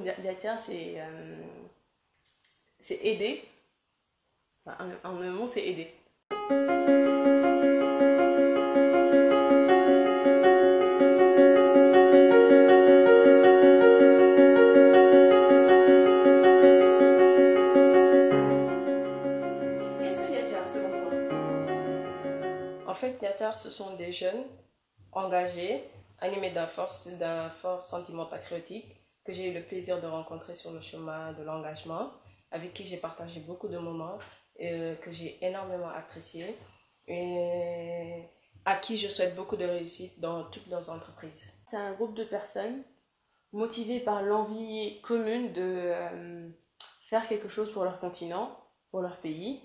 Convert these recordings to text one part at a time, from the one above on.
Diatia, c'est aider. Enfin, en un mot, c'est aider. Qu'est-ce que Diatia, selon toi? En fait, Diatia, ce sont des jeunes engagés, animés d'un fort sentiment patriotique, que j'ai eu le plaisir de rencontrer sur le chemin de l'engagement, avec qui j'ai partagé beaucoup de moments, que j'ai énormément appréciés, et à qui je souhaite beaucoup de réussite dans toutes leurs entreprises. C'est un groupe de personnes motivées par l'envie commune de faire quelque chose pour leur continent, pour leur pays.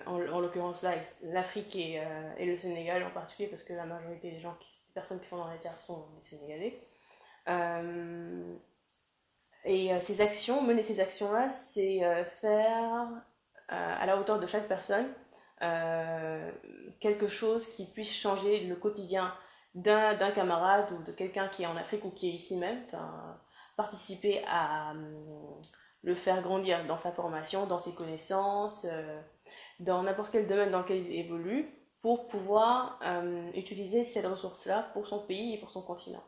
En l'occurrence là, l'Afrique et le Sénégal en particulier, parce que la majorité des personnes qui sont dans les terres sont des Sénégalais. Mener ces actions-là, c'est faire à la hauteur de chaque personne quelque chose qui puisse changer le quotidien d'un camarade ou de quelqu'un qui est en Afrique ou qui est ici même, participer à le faire grandir dans sa formation, dans ses connaissances, dans n'importe quel domaine dans lequel il évolue, pour pouvoir utiliser cette ressource-là pour son pays et pour son continent.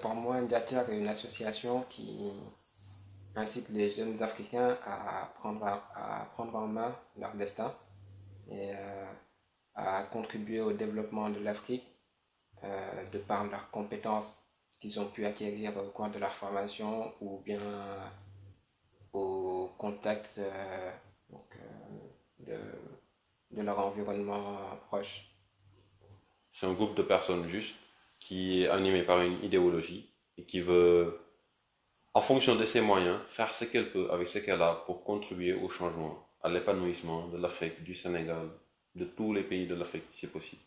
Pour moi, Diatia est une association qui incite les jeunes Africains à prendre en main leur destin et à contribuer au développement de l'Afrique de par leurs compétences qu'ils ont pu acquérir au cours de leur formation ou bien au contact de leur environnement proche. C'est un groupe de personnes juste qui est animé par une idéologie et qui veut, en fonction de ses moyens, faire ce qu'elle peut avec ce qu'elle a pour contribuer au changement, à l'épanouissement de l'Afrique, du Sénégal, de tous les pays de l'Afrique si c'est possible.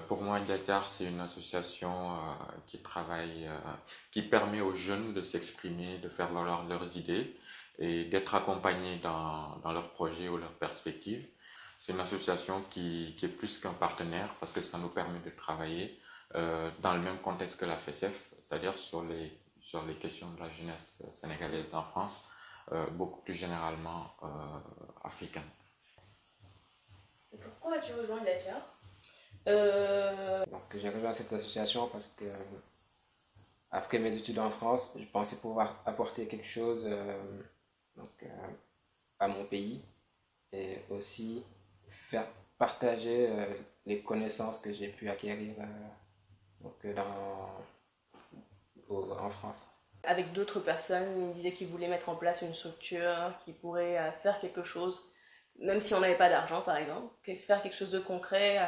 Pour moi, Diatia, c'est une association qui permet aux jeunes de s'exprimer, de faire leurs idées et d'être accompagnés dans leurs projets ou leurs perspectives. C'est une association qui est plus qu'un partenaire parce que ça nous permet de travailler dans le même contexte que la FSF, c'est-à-dire sur les questions de la jeunesse sénégalaise en France, beaucoup plus généralement africaine. Pourquoi as-tu rejoint Diatia? Donc j'ai rejoint cette association parce que après mes études en France, je pensais pouvoir apporter quelque chose à mon pays et aussi faire partager les connaissances que j'ai pu acquérir en France. Avec d'autres personnes, ils disaient qu'ils voulaient mettre en place une structure qui pourrait faire quelque chose, même si on n'avait pas d'argent par exemple, faire quelque chose de concret.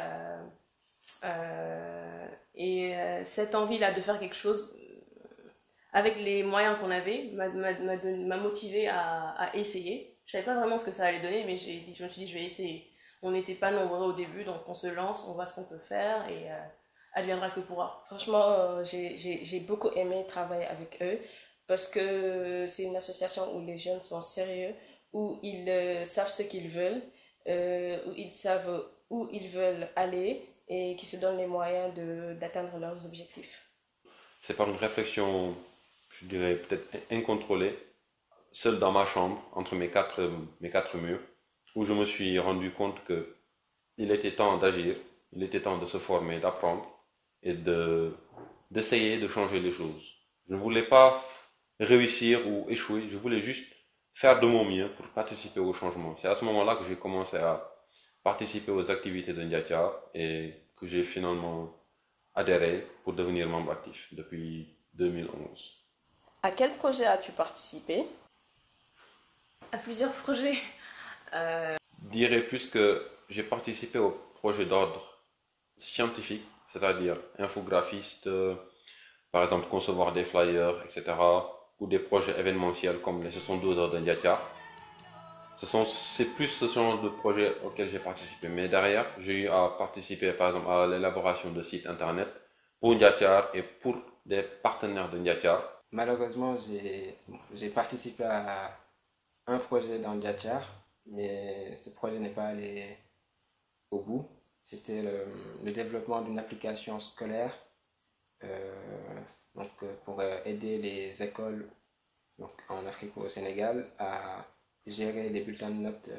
Cette envie-là de faire quelque chose avec les moyens qu'on avait m'a motivée à essayer. Je savais pas vraiment ce que ça allait donner, mais je me suis dit je vais essayer. On n'était pas nombreux au début, donc on se lance, on voit ce qu'on peut faire et adviendra que pourra. Franchement, j'ai beaucoup aimé travailler avec eux parce que c'est une association où les jeunes sont sérieux, où ils savent ce qu'ils veulent, où ils savent où ils veulent aller et qui se donnent les moyens d'atteindre leurs objectifs. C'est par une réflexion, je dirais peut-être incontrôlée, seule dans ma chambre, entre mes quatre murs, où je me suis rendu compte qu'il était temps d'agir, il était temps de se former, d'apprendre et d'essayer de changer les choses. Je ne voulais pas réussir ou échouer, je voulais juste faire de mon mieux pour participer au changement. C'est à ce moment-là que j'ai commencé à participer aux activités de Diatia et que j'ai finalement adhéré pour devenir membre actif depuis 2011. À quel projet as-tu participé? À plusieurs projets. Je dirais plus que j'ai participé au projet d'ordre scientifique, c'est-à-dire infographiste, par exemple concevoir des flyers, etc. ou des projets événementiels comme les 72 heures de Diatia. C'est plus ce genre de projet auquel j'ai participé. Mais derrière, j'ai eu à participer par exemple à l'élaboration de sites internet pour Diatia et pour des partenaires de Diatia. Malheureusement, j'ai participé à un projet dans Diatia, mais ce projet n'est pas allé au bout. C'était le développement d'une application scolaire pour aider les écoles donc en Afrique ou au Sénégal, à gérer les bulletins de notes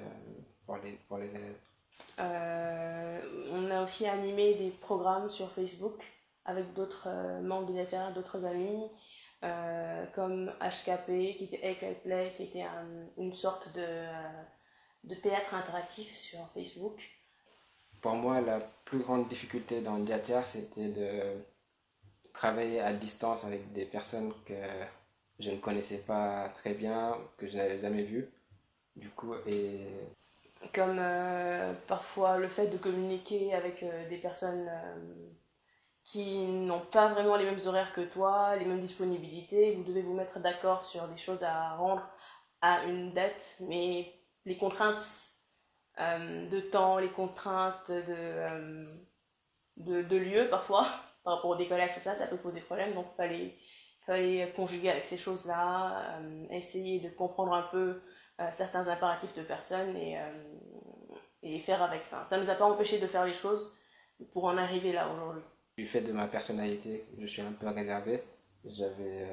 pour les élèves. On a aussi animé des programmes sur Facebook avec d'autres membres de l'IATIAR, d'autres amis, comme HKP, qui était Equal Play, qui était une sorte de théâtre interactif sur Facebook. Pour moi, la plus grande difficulté dans l'IATIAR, c'était de travailler à distance avec des personnes que je ne connaissais pas très bien, que je n'avais jamais vues. Du coup, comme parfois le fait de communiquer avec des personnes qui n'ont pas vraiment les mêmes horaires que toi, les mêmes disponibilités. Vous devez vous mettre d'accord sur des choses à rendre à une date, mais les contraintes de temps, les contraintes de lieu parfois, par rapport au décollage, tout ça, ça peut poser problème. Donc il fallait conjuguer avec ces choses-là, essayer de comprendre un peu certains impératifs de personnes et faire avec. Enfin, ça ne nous a pas empêché de faire les choses pour en arriver là aujourd'hui. Du fait de ma personnalité, je suis un peu réservé. J'avais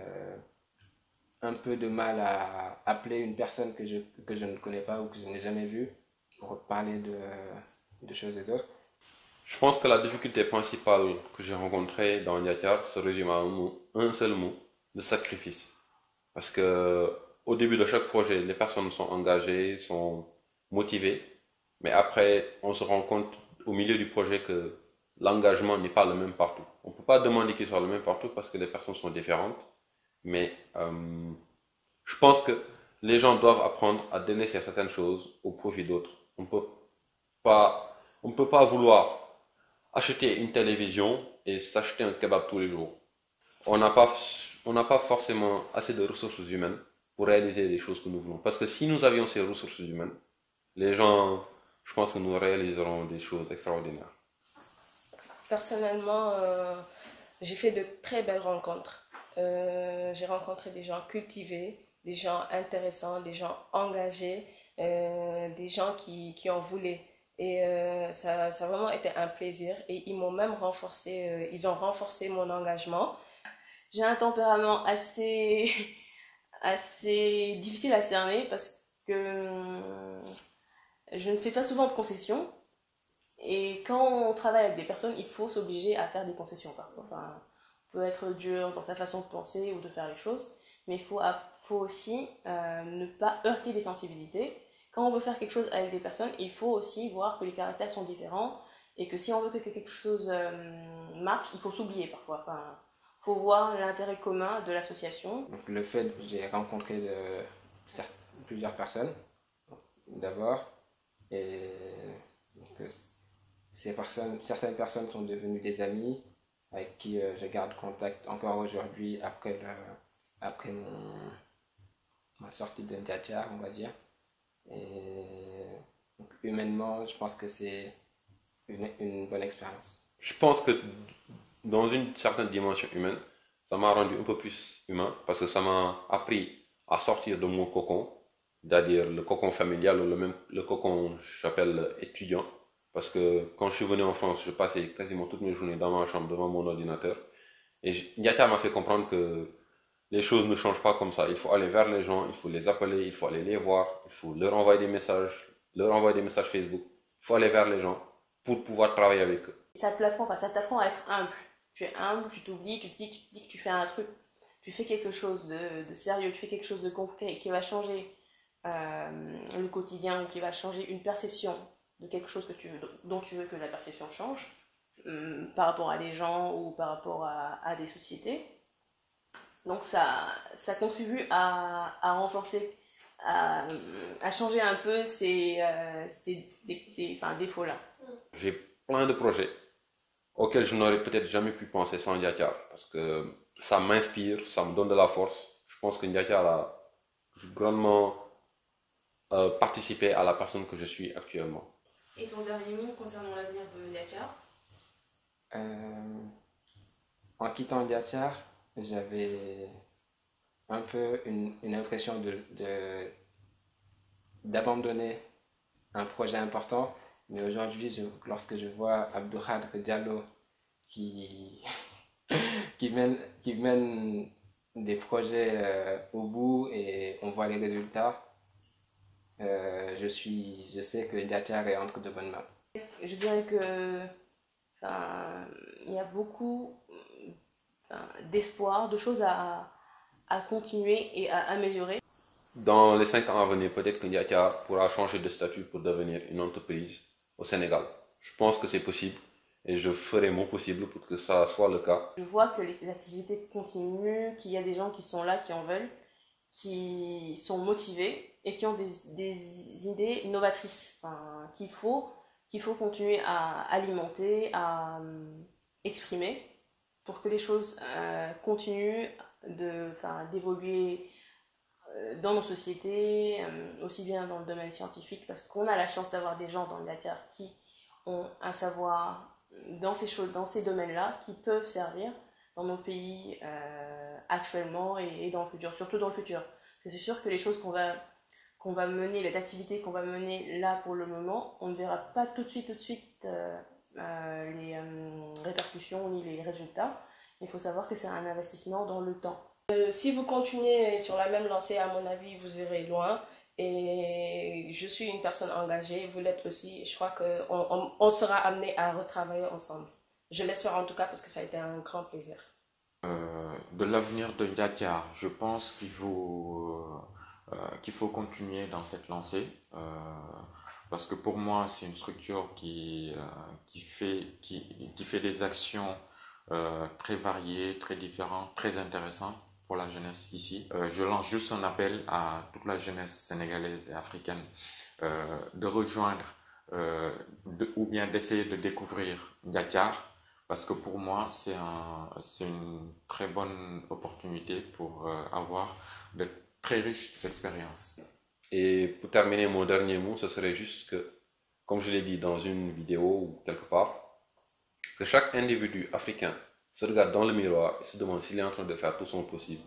un peu de mal à appeler une personne que je ne connais pas ou que je n'ai jamais vue pour parler de choses et d'autres. Je pense que la difficulté principale que j'ai rencontrée dans l'IATIAR se résume à un seul mot, le sacrifice. Parce que au début de chaque projet, les personnes sont engagées, sont motivées, mais après, on se rend compte au milieu du projet que l'engagement n'est pas le même partout. On ne peut pas demander qu'il soit le même partout parce que les personnes sont différentes, mais je pense que les gens doivent apprendre à délaisser certaines choses au profit d'autres. On ne peut pas vouloir acheter une télévision et s'acheter un kebab tous les jours. On n'a pas forcément assez de ressources humaines pour réaliser les choses que nous voulons. Parce que si nous avions ces ressources humaines, les gens, je pense que nous réaliserons des choses extraordinaires. Personnellement, j'ai fait de très belles rencontres. J'ai rencontré des gens cultivés, des gens intéressants, des gens engagés, des gens qui en voulaient. Et ça a vraiment été un plaisir. Et ils m'ont même renforcé, ils ont renforcé mon engagement. J'ai un tempérament assez difficile à cerner parce que je ne fais pas souvent de concessions. Et quand on travaille avec des personnes, il faut s'obliger à faire des concessions parfois. Enfin, on peut être dur dans sa façon de penser ou de faire les choses, mais il faut aussi ne pas heurter des sensibilités. Quand on veut faire quelque chose avec des personnes, il faut aussi voir que les caractères sont différents et que si on veut que quelque chose marche, il faut s'oublier parfois. Enfin, il faut voir l'intérêt commun de l'association. Donc, le fait que j'ai rencontré plusieurs personnes, d'abord, et donc, certaines personnes sont devenues des amis avec qui je garde contact encore aujourd'hui après ma sortie de l'IATIAR, on va dire. Et donc, humainement, je pense que c'est une bonne expérience. Je pense que dans une certaine dimension humaine, ça m'a rendu un peu plus humain parce que ça m'a appris à sortir de mon cocon, c'est-à-dire le cocon familial ou le cocon, j'appelle étudiant. Parce que quand je suis venu en France, je passais quasiment toutes mes journées dans ma chambre devant mon ordinateur. Et l'IATIAR m'a fait comprendre que les choses ne changent pas comme ça. Il faut aller vers les gens, il faut les appeler, il faut aller les voir, il faut leur envoyer des messages Facebook. Il faut aller vers les gens pour pouvoir travailler avec eux. Ça t'apprend à être humble. Tu es humble, tu t'oublies, tu te dis que tu fais un truc, tu fais quelque chose de sérieux, tu fais quelque chose de concret qui va changer le quotidien ou qui va changer une perception de quelque chose dont tu veux que la perception change par rapport à des gens ou par rapport à des sociétés. Donc ça contribue à renforcer, à changer un peu ces défauts-là. J'ai plein de projets auxquels je n'aurais peut-être jamais pu penser sans l'IATIAR parce que ça m'inspire, ça me donne de la force. Je pense que l'IATIAR a grandement participé à la personne que je suis actuellement. Et ton dernier mot concernant l'avenir de l'IATIAR? En quittant l'IATIAR, j'avais un peu une impression d'abandonner un projet important, mais aujourd'hui, lorsque je vois Abdoukhadr Diallo qui mène des projets au bout voit les résultats, je sais que Ndiatar est entre de bonnes mains. Je dirais que il y a beaucoup d'espoir, de choses à continuer et à améliorer. Dans les 5 ans à venir, peut-être que Ndiatar pourra changer de statut pour devenir une entreprise au Sénégal. Je pense que c'est possible et je ferai mon possible pour que ça soit le cas. Je vois que les activités continuent, qu'il y a des gens qui sont là, qui en veulent, qui sont motivés et qui ont des idées novatrices qu'il faut continuer à alimenter, à exprimer pour que les choses continuent d'évoluer dans nos sociétés, aussi bien dans le domaine scientifique, parce qu'on a la chance d'avoir des gens dans le Dakar qui ont un savoir dans ces domaines-là, qui peuvent servir dans nos pays actuellement et dans le futur, surtout dans le futur. Parce que c'est sûr que les choses qu'on va mener, les activités qu'on va mener là pour le moment, on ne verra pas tout de suite les répercussions ni les résultats. Il faut savoir que c'est un investissement dans le temps. Si vous continuez sur la même lancée, à mon avis, vous irez loin. Et je suis une personne engagée, vous l'êtes aussi. Je crois qu'on sera amené à retravailler ensemble. Je l'espère en tout cas parce que ça a été un grand plaisir. De l'avenir de Ndiatar, je pense qu'il faut continuer dans cette lancée. Parce que pour moi, c'est une structure qui fait des actions très variées, très différentes, très intéressantes pour la jeunesse ici. Je lance juste un appel à toute la jeunesse sénégalaise et africaine de rejoindre ou bien d'essayer de découvrir Ndiatar, parce que pour moi, c'est une très bonne opportunité pour avoir de très riches expériences. Et pour terminer, mon dernier mot, ce serait juste que, comme je l'ai dit dans une vidéo ou quelque part, que chaque individu africain se regarde dans le miroir et se demande s'il est en train de faire tout son possible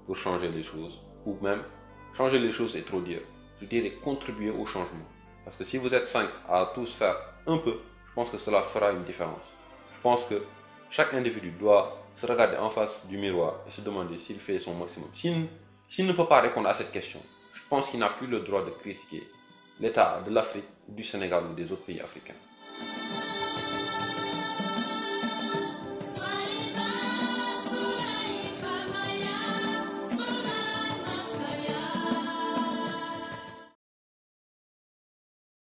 pour changer les choses, ou même changer les choses est trop dire. Je dirais contribuer au changement. Parce que si vous êtes 5 à tous faire un peu, je pense que cela fera une différence. Je pense que chaque individu doit se regarder en face du miroir et se demander s'il fait son maximum. S'il ne peut pas répondre à cette question, je pense qu'il n'a plus le droit de critiquer l'État de l'Afrique, du Sénégal ou des autres pays africains.